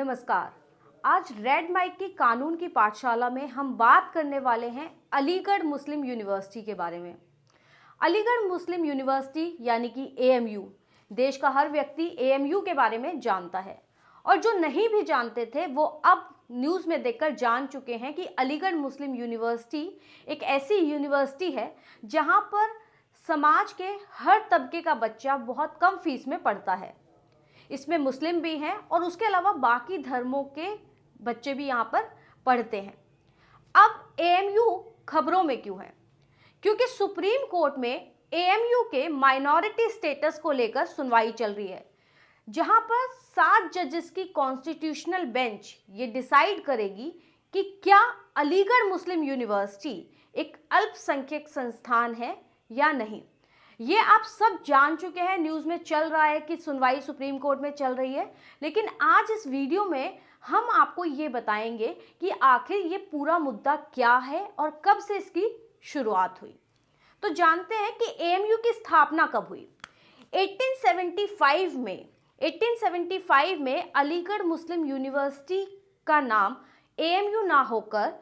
नमस्कार। आज red mic की कानून की पाठशाला में हम बात करने वाले हैं अलीगढ़ मुस्लिम यूनिवर्सिटी के बारे में। अलीगढ़ मुस्लिम यूनिवर्सिटी यानी कि एएमयू, देश का हर व्यक्ति एएमयू के बारे में जानता है और जो नहीं भी जानते थे वो अब न्यूज़ में देखकर जान चुके हैं कि अलीगढ़ मुस्लिम यूनिवर्सिटी एक ऐसी यूनिवर्सिटी है जहां पर समाज के हर तबके का बच्चा बहुत कम फीस में पढ़ता है। इसमें मुस्लिम भी हैं और उसके अलावा बाकी धर्मों के बच्चे भी यहाँ पर पढ़ते हैं। अब एएमयू खबरों में क्यों है? क्योंकि सुप्रीम कोर्ट में एएमयू के माइनॉरिटी स्टेटस को लेकर सुनवाई चल रही है, जहां पर 7 जजेस की कॉन्स्टिट्यूशनल बेंच ये डिसाइड करेगी कि क्या अलीगढ़ मुस्लिम यूनिवर्सिटी एक अल्पसंख्यक संस्थान है या नहीं। ये आप सब जान चुके हैं, न्यूज़ में चल रहा है कि सुनवाई सुप्रीम कोर्ट में चल रही है, लेकिन आज इस वीडियो में हम आपको ये बताएंगे कि आखिर ये पूरा मुद्दा क्या है और कब से इसकी शुरुआत हुई। तो जानते हैं कि एएमयू की स्थापना कब हुई। 1875 में अलीगढ़ मुस्लिम यूनिवर्सिटी का नाम एएमयू ना होकर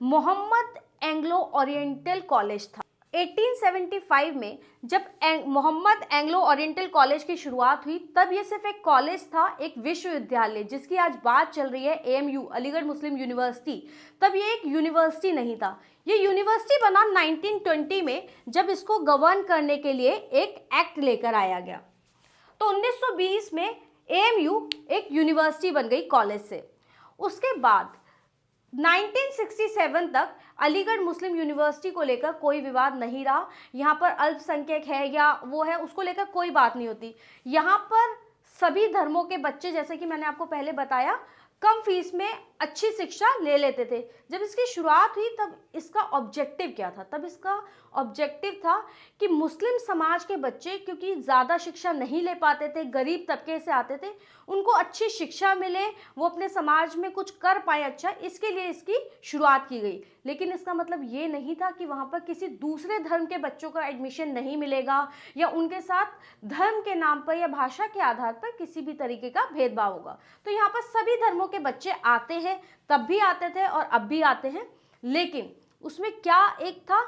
मोहम्मद एंग्लो ओरिएंटल कॉलेज था। 1875 में जब मोहम्मद एंग्लो ओरिएंटल कॉलेज की शुरुआत हुई तब ये सिर्फ एक कॉलेज था, एक विश्वविद्यालय जिसकी आज बात चल रही है एएमयू अलीगढ़ मुस्लिम यूनिवर्सिटी। तब ये एक यूनिवर्सिटी नहीं था। ये यूनिवर्सिटी बना 1920 में जब इसको गवर्न करने के लिए एक एक्ट लेकर आया गया। तो 1920 में एएमयू एक यूनिवर्सिटी बन गई कॉलेज से। उसके बाद 1967 तक अलीगढ़ मुस्लिम यूनिवर्सिटी को लेकर कोई विवाद नहीं रहा। यहाँ पर अल्पसंख्यक है या वो है उसको लेकर कोई बात नहीं होती। यहाँ पर सभी धर्मों के बच्चे, जैसे कि मैंने आपको पहले बताया, कम फीस में अच्छी शिक्षा ले लेते थे। जब इसकी शुरुआत हुई तब इसका ऑब्जेक्टिव क्या था? तब इसका ऑब्जेक्टिव था कि मुस्लिम समाज के बच्चे क्योंकि ज़्यादा शिक्षा नहीं ले पाते थे, गरीब तबके से आते थे, उनको अच्छी शिक्षा मिले, वो अपने समाज में कुछ कर पाए अच्छा, इसके लिए इसकी शुरुआत की गई। लेकिन इसका मतलब ये नहीं था कि वहाँ पर किसी दूसरे धर्म के बच्चों का एडमिशन नहीं मिलेगा या उनके साथ धर्म के नाम पर या भाषा के आधार पर किसी भी तरीके का भेदभाव होगा। तो यहाँ पर सभी धर्मों के बच्चे आते हैं, तब भी आते थे और अब भी आते हैं। लेकिन उसमें क्या एक था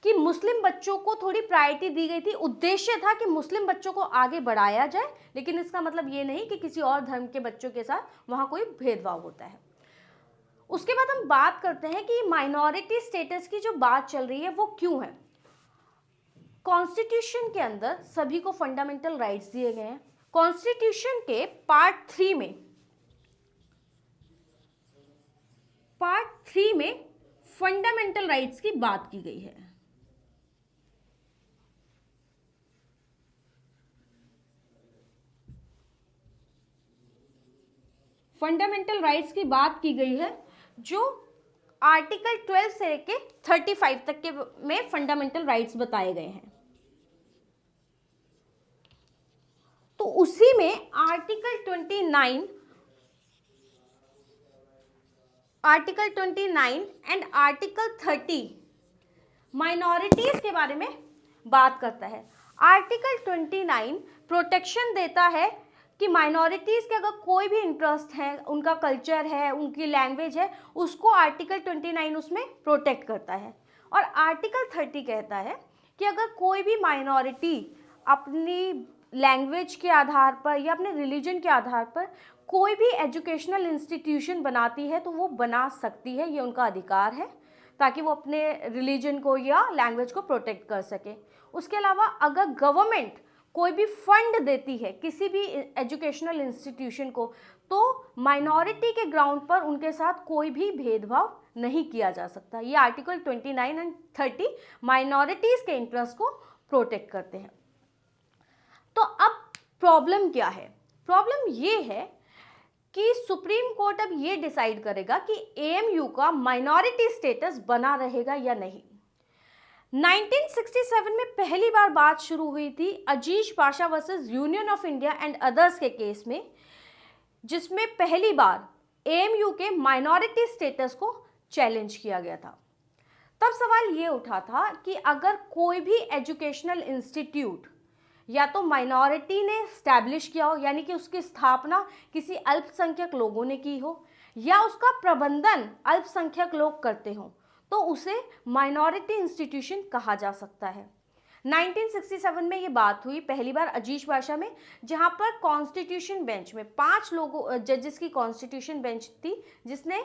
कि मुस्लिम बच्चों को थोड़ी प्रायोरिटी दी गई थी। उद्देश्य था कि मुस्लिम बच्चों को आगे बढ़ाया जाए, लेकिन इसका मतलब ये नहीं कि किसी और धर्म के बच्चों के साथ वहाँ कोई भेदभाव होता है। उसके बाद हम बात करते हैं कि माइनॉरिटी स्टेटस की जो बात चल रही है वो क्यों है। कॉन्स्टिट्यूशन के अंदर सभी को फंडामेंटल राइट्स दिए गए हैं। कॉन्स्टिट्यूशन के पार्ट 3 में फंडामेंटल राइट्स की बात की गई है। फंडामेंटल राइट्स की बात की गई है जो आर्टिकल 12 से लेके 35 तक के में फंडामेंटल राइट्स बताए गए हैं। तो उसी में आर्टिकल 29 एंड आर्टिकल 30 माइनॉरिटीज के बारे में बात करता है। आर्टिकल 29 प्रोटेक्शन देता है कि माइनॉरिटीज़ के अगर कोई भी इंटरेस्ट है, उनका कल्चर है, उनकी लैंग्वेज है, उसको आर्टिकल 29 उसमें प्रोटेक्ट करता है। और आर्टिकल 30 कहता है कि अगर कोई भी माइनॉरिटी अपनी लैंग्वेज के आधार पर या अपने रिलीजन के आधार पर कोई भी एजुकेशनल इंस्टीट्यूशन बनाती है तो वो बना सकती है, ये उनका अधिकार है, ताकि वो अपने रिलीजन को या लैंग्वेज को प्रोटेक्ट कर सके। उसके अलावा अगर गवर्नमेंट कोई भी फंड देती है किसी भी एजुकेशनल इंस्टीट्यूशन को, तो माइनॉरिटी के ग्राउंड पर उनके साथ कोई भी भेदभाव नहीं किया जा सकता। ये आर्टिकल 29 एंड 30 माइनॉरिटीज़ के इंटरेस्ट को प्रोटेक्ट करते हैं। तो अब प्रॉब्लम क्या है? प्रॉब्लम ये है कि सुप्रीम कोर्ट अब ये डिसाइड करेगा कि एएमयू का माइनॉरिटी स्टेटस बना रहेगा या नहीं। 1967 में पहली बार बात शुरू हुई थी Aziz Pasha versus union of India and others के केस में, जिसमें पहली बार एएमयू के माइनॉरिटी स्टेटस को चैलेंज किया गया था। तब सवाल ये उठा था कि अगर कोई भी एजुकेशनल इंस्टीट्यूट या तो माइनॉरिटी ने स्टैब्लिश किया हो, यानी कि उसकी स्थापना किसी अल्पसंख्यक लोगों ने की हो, या उसका प्रबंधन अल्पसंख्यक लोग करते हो, तो उसे माइनॉरिटी इंस्टीट्यूशन कहा जा सकता है। 1967 में ये बात हुई पहली बार अजीज भाषा में, जहाँ पर कॉन्स्टिट्यूशन बेंच में 5 लोगों जजेस की कॉन्स्टिट्यूशन बेंच थी, जिसने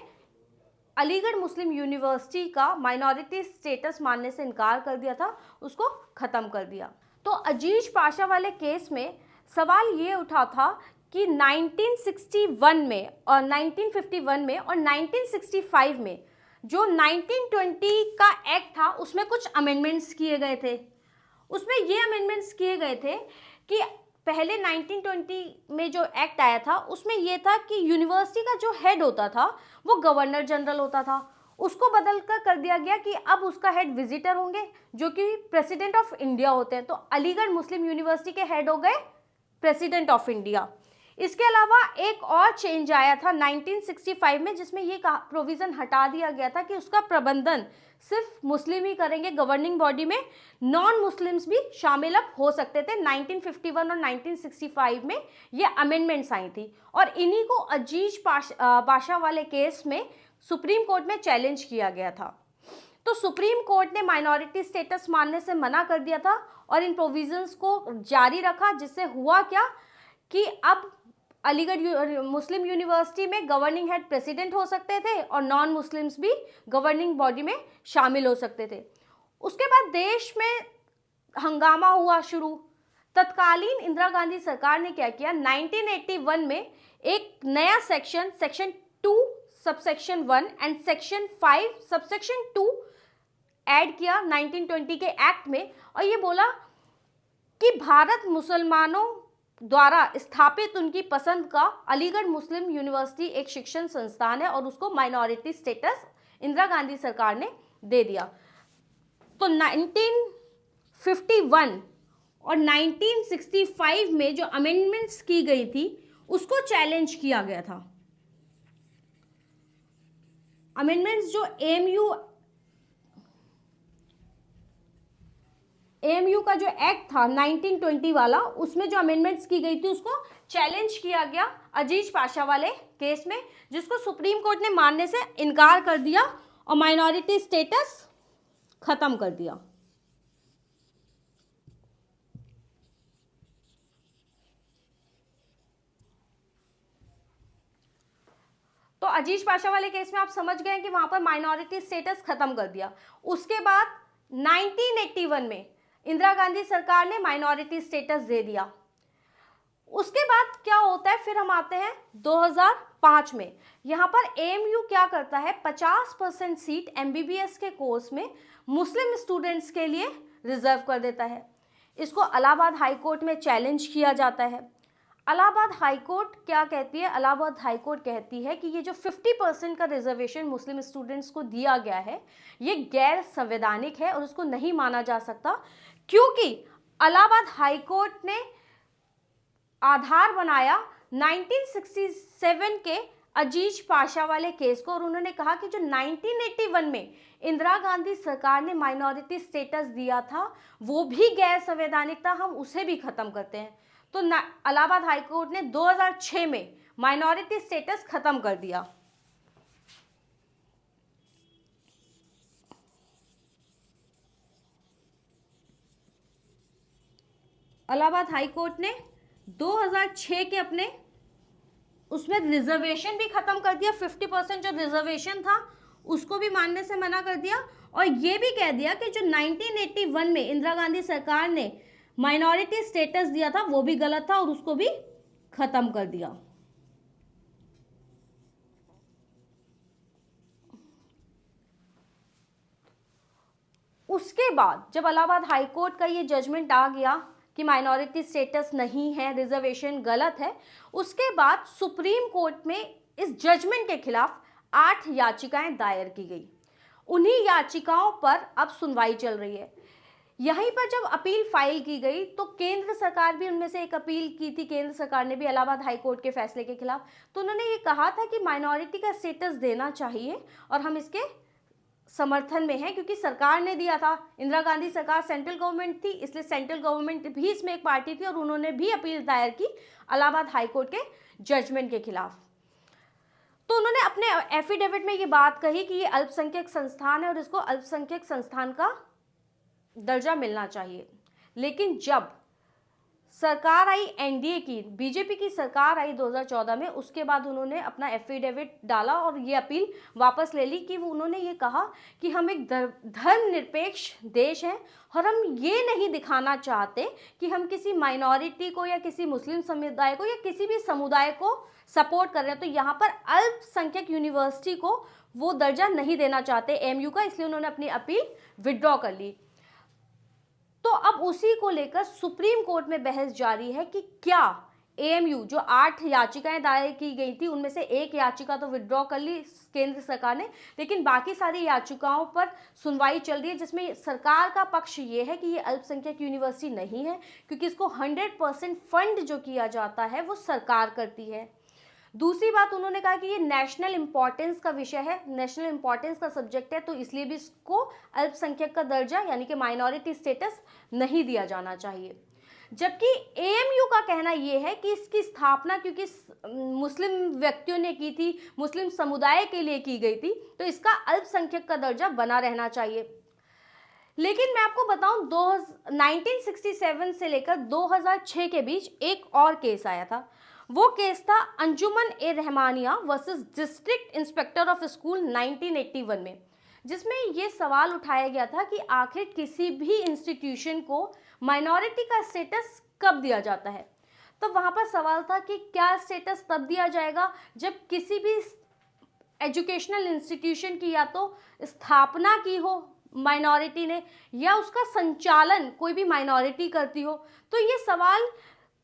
अलीगढ़ मुस्लिम यूनिवर्सिटी का माइनॉरिटी स्टेटस मानने से इनकार कर दिया था, उसको ख़त्म कर दिया। तो अजीज पाशा वाले केस में सवाल ये उठा था कि 1961 में और 1951 में और 1965 में जो 1920 का एक्ट था उसमें कुछ अमेंडमेंट्स किए गए थे। उसमें ये अमेंडमेंट्स किए गए थे कि पहले 1920 में जो एक्ट आया था उसमें ये था कि यूनिवर्सिटी का जो हेड होता था वो गवर्नर जनरल होता था, उसको बदल कर दिया गया कि अब उसका हेड विजिटर होंगे जो कि प्रेसिडेंट ऑफ इंडिया होते हैं। तो अलीगढ़ मुस्लिम यूनिवर्सिटी के हेड हो गए प्रेसिडेंट ऑफ इंडिया। इसके अलावा एक और चेंज आया था 1965 में, जिसमें ये प्रोविज़न हटा दिया गया था कि उसका प्रबंधन सिर्फ मुस्लिम ही करेंगे, गवर्निंग बॉडी में नॉन मुस्लिम्स भी शामिल अब हो सकते थे। 1951 और 1965 में ये अमेंडमेंट्स आई थी और इन्हीं को अजीज पाशा वाले केस में सुप्रीम कोर्ट में चैलेंज किया गया था। तो सुप्रीम कोर्ट ने माइनॉरिटी स्टेटस मानने से मना कर दिया था और इन प्रोविजंस को जारी रखा, जिससे हुआ क्या कि अब अलीगढ़ मुस्लिम यूनिवर्सिटी में गवर्निंग हेड प्रेसिडेंट हो सकते थे और नॉन मुस्लिम्स भी गवर्निंग बॉडी में शामिल हो सकते थे। उसके बाद देश में हंगामा हुआ शुरू। तत्कालीन इंदिरा गांधी सरकार ने क्या किया, 1981 में एक नया section 2 subsection 1 and section 5 subsection 2 add किया 1920 के एक्ट में, और ये बोला कि भारत मुसलमानों द्वारा स्थापित उनकी पसंद का अलीगढ़ मुस्लिम यूनिवर्सिटी एक शिक्षण संस्थान है और उसको माइनॉरिटी स्टेटस इंदिरा गांधी सरकार ने दे दिया। तो 1951 और 1965 में जो अमेंडमेंट्स की गई थी उसको चैलेंज किया गया था। अमेंडमेंट्स जो एएमयू का जो एक्ट था 1920 वाला, उसमें जो अमेंडमेंट्स की गई थी उसको चैलेंज किया गया अजीज पाशा वाले केस में, जिसको सुप्रीम कोर्ट ने मानने से इनकार कर दिया और माइनॉरिटी स्टेटस खत्म कर दिया। तो अजीज पाशा वाले केस में आप समझ गए कि वहां पर माइनॉरिटी स्टेटस खत्म कर दिया। उसके बाद 1981 में इंदिरा गांधी सरकार ने माइनॉरिटी स्टेटस दे दिया। उसके बाद क्या होता है, फिर हम आते हैं 2005 में। यहाँ पर एएमयू क्या करता है, 50% सीट एमबीबीएस के कोर्स में मुस्लिम स्टूडेंट्स के लिए रिजर्व कर देता है। इसको इलाहाबाद हाई कोर्ट में चैलेंज किया जाता है। इलाहाबाद हाई कोर्ट क्या कहती है, इलाहाबाद हाई कोर्ट कहती है कि ये जो 50% का रिजर्वेशन मुस्लिम स्टूडेंट्स को दिया गया है ये गैर संवैधानिक है और उसको नहीं माना जा सकता, क्योंकि इलाहाबाद हाई कोर्ट ने आधार बनाया 1967 के अजीज पाशा वाले केस को, और उन्होंने कहा कि जो 1981 में इंदिरा गांधी सरकार ने माइनॉरिटी स्टेटस दिया था वो भी गैर संवैधानिक था, हम उसे भी खत्म करते हैं। तो इलाहाबाद हाई कोर्ट ने 2006 में माइनॉरिटी स्टेटस खत्म कर दिया। इलाहाबाद हाई कोर्ट ने 2006 के अपने उसमें रिजर्वेशन भी खत्म कर दिया, 50% जो रिजर्वेशन था उसको भी मानने से मना कर दिया, और ये भी कह दिया कि जो 1981 में इंदिरा गांधी सरकार ने माइनॉरिटी स्टेटस दिया था वो भी गलत था और उसको भी खत्म कर दिया। उसके बाद जब इलाहाबाद हाई कोर्ट का ये जजमेंट आ गया कि माइनॉरिटी स्टेटस नहीं है, रिजर्वेशन गलत है, उसके बाद सुप्रीम कोर्ट में इस जजमेंट के खिलाफ 8 याचिकाएं दायर की गई। उन्हीं याचिकाओं पर अब सुनवाई चल रही है। यहीं पर जब अपील फाइल की गई तो केंद्र सरकार भी उनमें से एक अपील की थी, केंद्र सरकार ने भी इलाहाबाद हाई कोर्ट के फैसले के खिलाफ। तो उन्होंने ये कहा था कि माइनॉरिटी का स्टेटस देना चाहिए और हम इसके समर्थन में है, क्योंकि सरकार ने दिया था, इंदिरा गांधी सरकार सेंट्रल गवर्नमेंट थी, इसलिए सेंट्रल गवर्नमेंट भी इसमें एक पार्टी थी और उन्होंने भी अपील दायर की इलाहाबाद हाईकोर्ट के जजमेंट के खिलाफ। तो उन्होंने अपने एफिडेविट में ये बात कही कि ये अल्पसंख्यक संस्थान है और इसको अल्पसंख्यक संस्थान का दर्जा मिलना चाहिए। लेकिन जब सरकार आई एनडीए की, बीजेपी की सरकार आई 2014 में, उसके बाद उन्होंने अपना एफिडेविट डाला और ये अपील वापस ले ली कि उन्होंने ये कहा कि हम एक धर्मनिरपेक्ष देश हैं और हम ये नहीं दिखाना चाहते कि हम किसी माइनॉरिटी को या किसी मुस्लिम समुदाय को या किसी भी समुदाय को सपोर्ट कर रहे हैं। तो यहाँ पर अल्पसंख्यक यूनिवर्सिटी को वो दर्जा नहीं देना चाहते एएमयू का, इसलिए उन्होंने अपनी अपील विड्रॉ कर ली। तो अब उसी को लेकर सुप्रीम कोर्ट में बहस जारी है कि क्या एएमयू, जो 8 याचिकाएं दायर की गई थी उनमें से एक याचिका तो विड्रॉ कर ली केंद्र सरकार ने, लेकिन बाकी सारी याचिकाओं पर सुनवाई चल रही है, जिसमें सरकार का पक्ष ये है कि ये अल्पसंख्यक यूनिवर्सिटी नहीं है, क्योंकि इसको 100% फंड जो किया जाता है वो सरकार करती है। दूसरी बात, उन्होंने कहा कि ये नेशनल इंपॉर्टेंस का विषय है, नेशनल इंपॉर्टेंस का सब्जेक्ट है, तो इसलिए भी इसको अल्पसंख्यक का दर्जा यानी कि माइनॉरिटी स्टेटस नहीं दिया जाना चाहिए। जबकि एएमयू का कहना यह है कि इसकी स्थापना क्योंकि मुस्लिम व्यक्तियों ने की थी, मुस्लिम समुदाय के लिए की गई थी, तो इसका अल्पसंख्यक का दर्जा बना रहना चाहिए। लेकिन मैं आपको बताऊं, 1967 से लेकर 2006 के बीच एक और केस आया था। वो केस था Anjuman e Rahmania versus district inspector of school 1981 में, जिसमें ये सवाल उठाया गया था कि आखिर किसी भी इंस्टीट्यूशन को माइनॉरिटी का स्टेटस कब दिया जाता है। तो वहाँ पर सवाल था कि क्या स्टेटस तब दिया जाएगा जब किसी भी एजुकेशनल इंस्टीट्यूशन की या तो स्थापना की हो माइनॉरिटी ने या उसका संचालन कोई भी माइनॉरिटी करती हो। तो ये सवाल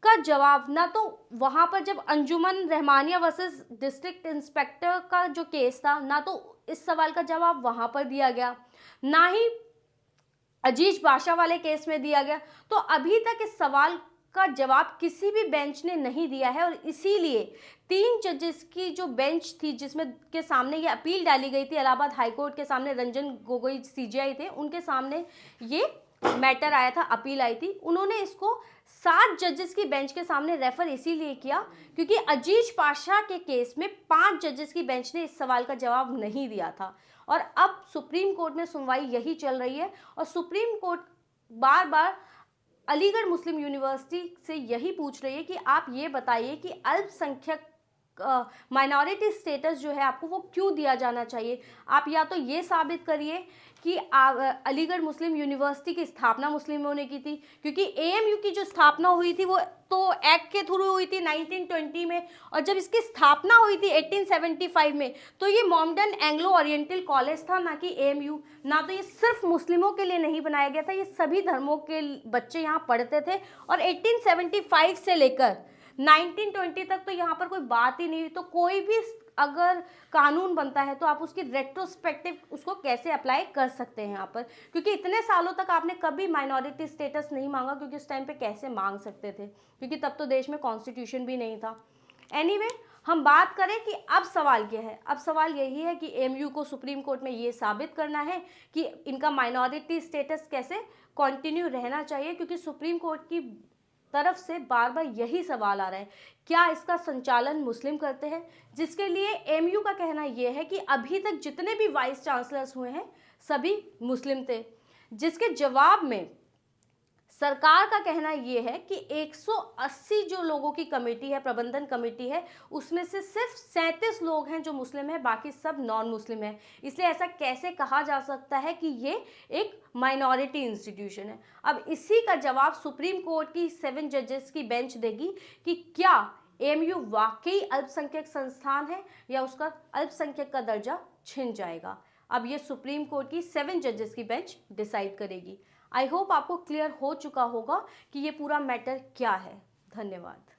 का जवाब ना तो वहाँ पर जब अंजुमन रहमानिया वर्सेस डिस्ट्रिक्ट इंस्पेक्टर का जो केस था, ना तो इस सवाल का जवाब वहाँ पर दिया गया, ना ही अजीज बादशाह वाले केस में दिया गया। तो अभी तक इस सवाल का जवाब किसी भी बेंच ने नहीं दिया है और इसीलिए 3 जजेस की जो बेंच थी जिसमें के सामने ये अपील डाली गई थी, इलाहाबाद हाईकोर्ट के सामने रंजन गोगोई सीजेआई थे, उनके सामने ये मैटर आया था, अपील आई थी। उन्होंने इसको 7 जजेस की बेंच के सामने रेफर इसीलिए किया क्योंकि अजीज पाशा के केस में 5 जजेस की बेंच ने इस सवाल का जवाब नहीं दिया था। और अब सुप्रीम कोर्ट में सुनवाई यही चल रही है और सुप्रीम कोर्ट बार बार अलीगढ़ मुस्लिम यूनिवर्सिटी से यही पूछ रही है कि आप ये बताइए कि अल्पसंख्यक माइनॉरिटी स्टेटस जो है आपको वो क्यों दिया जाना चाहिए। आप या तो ये साबित करिए कि अलीगढ़ मुस्लिम यूनिवर्सिटी की स्थापना मुस्लिमों ने की थी, क्योंकि एएमयू की जो स्थापना हुई थी वो तो एक्ट के थ्रू हुई थी 1920 में, और जब इसकी स्थापना हुई थी 1875 में तो ये मॉमडन एंग्लो ओरिएंटल कॉलेज था, ना कि एएमयू। ना तो ये सिर्फ मुस्लिमों के लिए नहीं बनाया गया था, ये सभी धर्मों के बच्चे यहाँ पढ़ते थे। और 1875 से लेकर 1920 तक तो यहाँ पर कोई बात ही नहीं हुई। तो कोई भी अगर कानून बनता है तो आप उसकी रेट्रोस्पेक्टिव उसको कैसे अप्लाई कर सकते हैं यहाँ पर, क्योंकि इतने सालों तक आपने कभी माइनॉरिटी स्टेटस नहीं मांगा, क्योंकि उस टाइम पे कैसे मांग सकते थे, क्योंकि तब तो देश में कॉन्स्टिट्यूशन भी नहीं था। एनीवे, हम बात करें कि अब सवाल क्या है। अब सवाल यही है कि एएमयू को सुप्रीम कोर्ट में ये साबित करना है कि इनका माइनॉरिटी स्टेटस कैसे कंटिन्यू रहना चाहिए, क्योंकि सुप्रीम कोर्ट की तरफ से बार बार यही सवाल आ रहा है, क्या इसका संचालन मुस्लिम करते हैं, जिसके लिए एएमयू का कहना यह है कि अभी तक जितने भी वाइस चांसलर्स हुए हैं सभी मुस्लिम थे, जिसके जवाब में सरकार का कहना यह है कि 180 जो लोगों की कमेटी है, प्रबंधन कमेटी है, उसमें से सिर्फ 37 लोग हैं जो मुस्लिम हैं, बाकी सब नॉन मुस्लिम हैं। इसलिए ऐसा कैसे कहा जा सकता है कि ये एक माइनॉरिटी इंस्टीट्यूशन है। अब इसी का जवाब सुप्रीम कोर्ट की 7 जजेस की बेंच देगी कि क्या एएमयू वाकई अल्पसंख्यक संस्थान है या उसका अल्पसंख्यक का दर्जा छिन जाएगा। अब ये सुप्रीम कोर्ट की 7 जजेस की बेंच डिसाइड करेगी। आई होप आपको क्लियर हो चुका होगा कि ये पूरा मैटर क्या है। धन्यवाद।